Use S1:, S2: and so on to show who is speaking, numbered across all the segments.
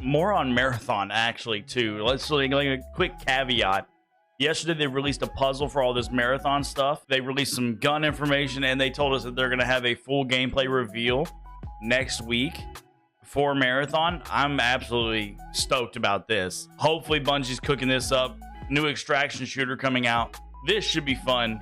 S1: More on Marathon, actually, too. Let's like a quick caveat. Yesterday, they released a puzzle for all this Marathon stuff. They released some gun information, and they told us that they're going to have a full gameplay reveal next week for Marathon. I'm absolutely stoked about this. Hopefully, Bungie's cooking this up. New extraction shooter coming out. This should be fun,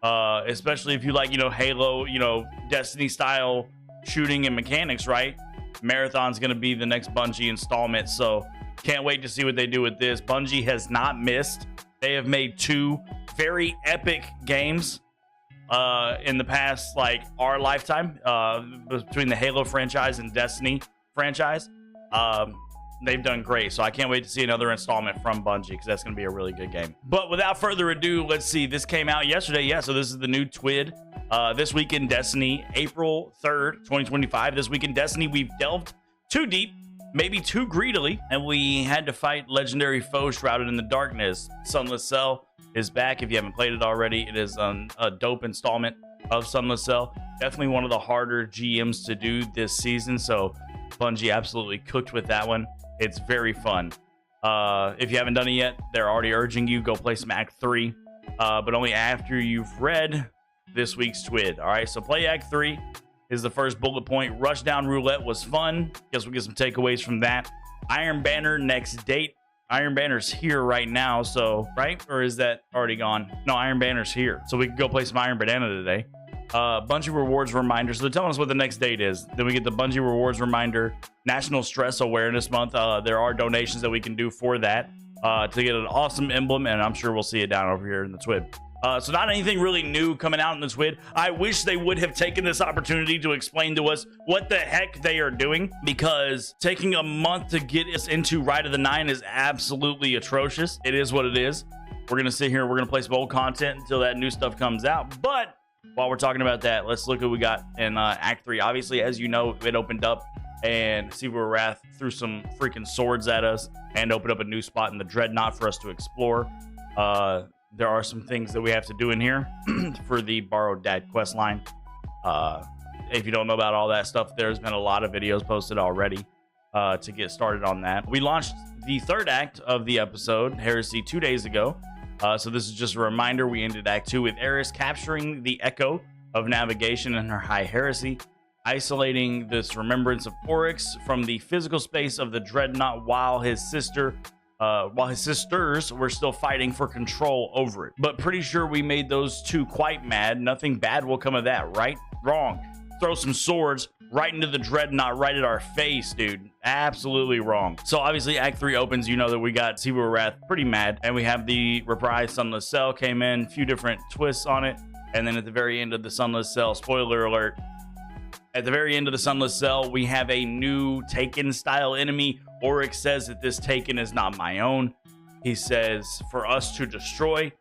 S1: especially if you like, Halo, Destiny-style shooting and mechanics, right? Marathon's going to be the next Bungie installment, so can't wait to see what they do with this. Bungie has not missed. They have made two very epic games in the past, like our lifetime, between the Halo franchise and Destiny franchise. They've done great, so I can't wait to see another installment from Bungie, because that's going to be a really good game. But without further ado, let's see. This came out yesterday. Yeah, so this is the new TWID. This week in Destiny, April 3rd, 2025. This week in Destiny, we've delved too deep, maybe too greedily, and we had to fight legendary foes shrouded in the darkness. Sunless Cell is back. If you haven't played it already, it is a dope installment of Sunless Cell. Definitely one of the harder GMs to do this season, so Bungie absolutely cooked with that one. It's very fun. If you haven't done it yet, they're already urging you, go play some Act 3, but only after you've read this week's TWID. All right, so play Act 3 is the first bullet point. Rushdown Roulette was fun. Guess we'll get some takeaways from that. Iron Banner next date. Iron Banner's here right now, so, right? Or is that already gone? No, Iron Banner's here. So we can go play some Iron Banana today. Bungie Rewards Reminder. So they're telling us what the next date is. Then we get the Bungie Rewards Reminder. National Stress Awareness Month. There are donations that we can do for that to get an awesome emblem, and I'm sure we'll see it down over here in the TWID. So not anything really new coming out in the TWID. I wish they would have taken this opportunity to explain to us what the heck they are doing, because taking a month to get us into Ride of the Nine is absolutely atrocious. It is what it is. We're going to sit here and we're going to play some old content until that new stuff comes out. But while we're talking about that, let's look at what we got in Act 3. Obviously, as you know, it opened up and Siva Wrath threw some freaking swords at us and opened up a new spot in the Dreadnought for us to explore. There are some things that we have to do in here for the Borrowed Dad quest line. If you don't know about all that stuff, there's been a lot of videos posted already to get started on that. We launched the third act of the episode, Heresy, 2 days ago. So this is just a reminder. We ended Act 2 with Eris capturing the Echo of Navigation and her High Heresy, isolating this remembrance of Oryx from the physical space of the Dreadnought while his sisters were still fighting for control over it. But pretty sure we made those two quite mad. Nothing bad will come of that, right? Wrong. Throw some swords right into the Dreadnought, right at our face, dude. Absolutely wrong. So obviously Act 3 opens, you know that we got Siva Wrath pretty mad, and we have the reprise Sunless Cell came in, a few different twists on it, and then at the very end of the Sunless Cell, spoiler alert, at the very end of the Sunless Cell, we have a new Taken style enemy. Oryx says that this Taken is not my own. He says for us to destroy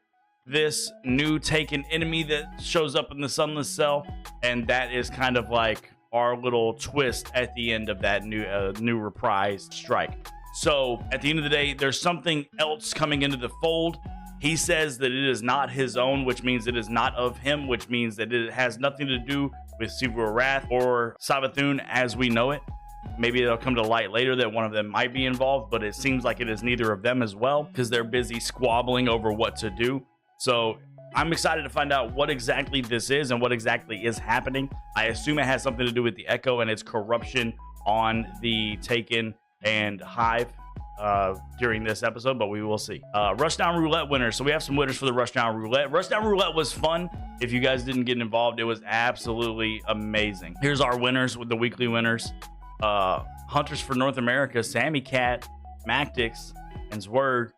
S1: this new Taken enemy that shows up in the Sunless Cell, and that is kind of like our little twist at the end of that new reprise strike. So at the end of the day, there's something else coming into the fold. He says that it is not his own, which means it is not of him, which means that it has nothing to do with Siva Wrath or Savathun as we know it. Maybe it'll come to light later that one of them might be involved, but it seems like it is neither of them as well, because they're busy squabbling over what to do. So I'm excited to find out what exactly this is and what exactly is happening. I assume it has something to do with the Echo and its corruption on the Taken and Hive during this episode, but we will see. Rushdown Roulette winners. So we have some winners for the Rushdown Roulette. Rushdown Roulette was fun. If you guys didn't get involved, it was absolutely amazing. Here's our winners with the weekly winners. Hunters for North America, Sammy Cat, Mactix, and Zwerd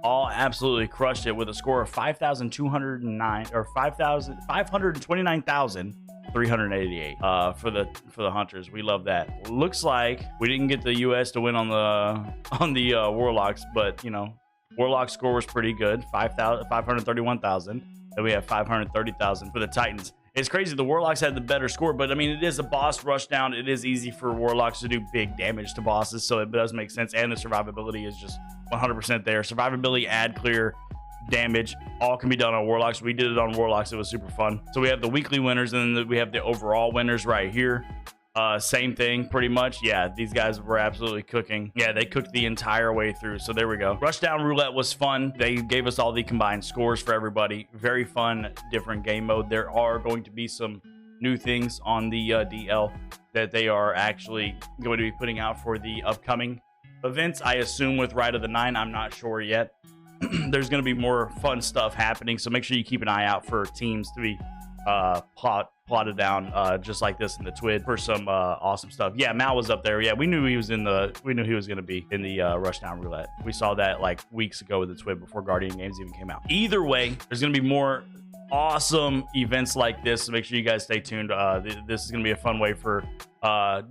S1: all absolutely crushed it with a score of 5,209 or 529,388 for the Hunters. We love that. Looks like we didn't get the US to win on the Warlocks, but you know, Warlock score was pretty good, 531,000. Then we have 530,000 for the Titans. It's crazy. The Warlocks had the better score, but I mean, it is a boss rushdown. It is easy for Warlocks to do big damage to bosses, so it does make sense. And the survivability is just 100% there. Survivability, ad clear, damage. All can be done on Warlocks. We did it on Warlocks. It was super fun. So we have the weekly winners, and then we have the overall winners right here. Same thing, pretty much. Yeah, these guys were absolutely cooking. Yeah, they cooked the entire way through. So there we go. Rushdown Roulette was fun. They gave us all the combined scores for everybody. Very fun, different game mode. There are going to be some new things on the DL that they are actually going to be putting out for the upcoming events. I assume with Ride of the Nine. I'm not sure yet. There's going to be more fun stuff happening. So make sure you keep an eye out for teams to be plotted down just like this in the TWID for some awesome stuff. Yeah, Mal was up there. Yeah, we knew he was going to be in the Rushdown Roulette. We saw that like weeks ago with the TWID before Guardian Games even came out. Either way, there's going to be more awesome events like this, so make sure you guys stay tuned. This is going to be a fun way for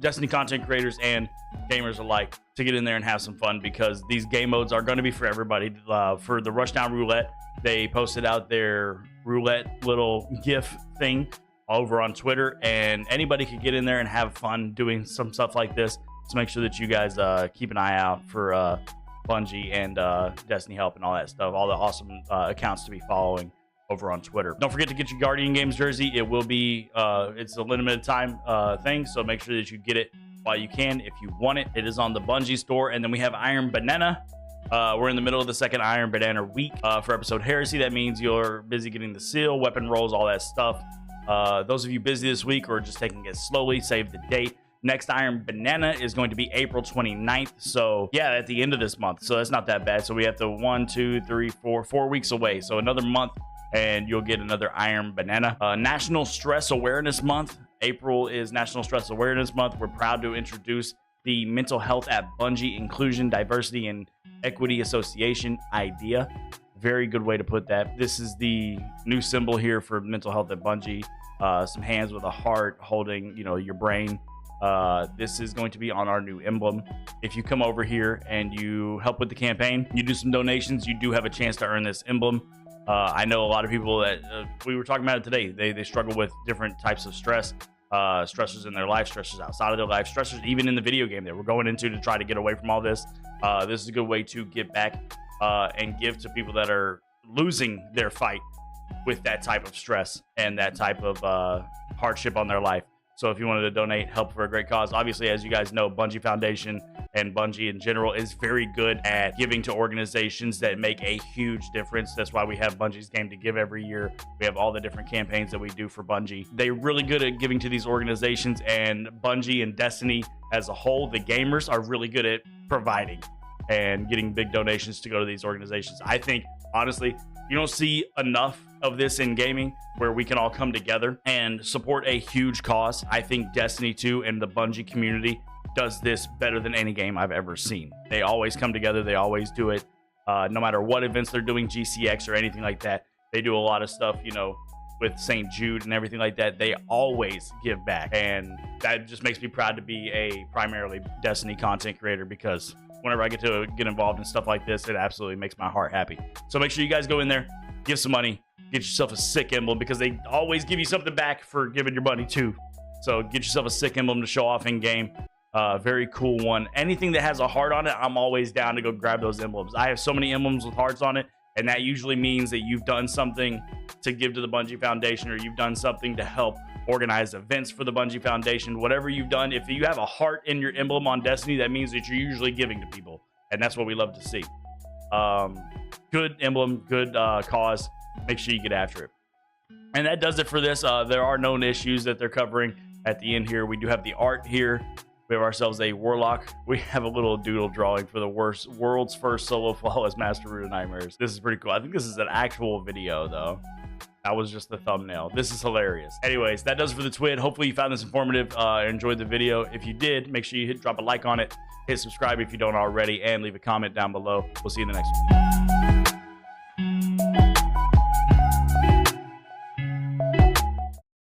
S1: Destiny content creators and gamers alike to get in there and have some fun, because these game modes are going to be for everybody. For the Rushdown Roulette, they posted out their roulette little GIF thing over on Twitter, and anybody could get in there and have fun doing some stuff like this. So make sure that you guys keep an eye out for Bungie and Destiny Help and all that stuff, all the awesome accounts to be following over on Twitter. Don't forget to get your Guardian Games jersey. It will be it's a limited time thing, so make sure that you get it while you can if you want it. It is on the Bungie store. And then we have Iron Banana. We're in the middle of the second Iron Banana week for episode Heresy. That means you're busy getting the seal, weapon rolls, all that stuff. Those of you busy this week or just taking it slowly, save the date. Next Iron Banana is going to be April 29th. So yeah, at the end of this month. So that's not that bad. So we have to 4 weeks away. So another month and you'll get another Iron Banana. National Stress Awareness Month. April is National Stress Awareness Month. We're proud to introduce the Mental Health at Bungie Inclusion, Diversity, and Equity Association idea. Very good way to put that. This is the new symbol here for Mental Health at Bungie. Some hands with a heart holding, your brain. This is going to be on our new emblem. If you come over here and you help with the campaign, you do some donations, you do have a chance to earn this emblem. I know a lot of people that we were talking about it today. They struggle with different types of stress, stressors in their life, stressors outside of their life, stressors even in the video game that we're going into to try to get away from all this. This is a good way to get back and give to people that are losing their fight with that type of stress and that type of hardship on their life. So if you wanted to donate, help for a great cause. Obviously, as you guys know, Bungie Foundation and Bungie in general is very good at giving to organizations that make a huge difference. That's why we have Bungie's Game to Give every year. We have all the different campaigns that we do for Bungie. They're really good at giving to these organizations, and Bungie and Destiny as a whole, the gamers, are really good at providing and getting big donations to go to these organizations. I think, honestly, you don't see enough of this in gaming where we can all come together and support a huge cause. I think Destiny 2 and the Bungie community does this better than any game I've ever seen. They always come together. They always do it. No matter what events they're doing, GCX or anything like that, they do a lot of stuff, with St. Jude and everything like that. They always give back. And that just makes me proud to be a primarily Destiny content creator, because whenever I get to get involved in stuff like this, it absolutely makes my heart happy. So make sure you guys go in there, give some money, get yourself a sick emblem, because they always give you something back for giving your money too. So get yourself a sick emblem to show off in game. Very cool one. Anything that has a heart on it, I'm always down to go grab those emblems. I have so many emblems with hearts on it, and that usually means that you've done something to give to the Bungie Foundation, or you've done something to help organize events for the Bungie Foundation. Whatever you've done, if you have a heart in your emblem on Destiny, that means that you're usually giving to people, and that's what we love to see. Good emblem, good cause. Make sure you get after it. And that does it for this. There are known issues that they're covering at the end here. We do have the art here. We have ourselves a Warlock. We have a little doodle drawing for the world's first solo flawless Master Root of Nightmares. This is pretty cool. I think this is an actual video, though. That was just the thumbnail. This is hilarious. Anyways, that does it for the TWID. Hopefully you found this informative, enjoyed the video. If you did, make sure you drop a like on it, hit subscribe if you don't already, and leave a comment down below. We'll see you in the next one.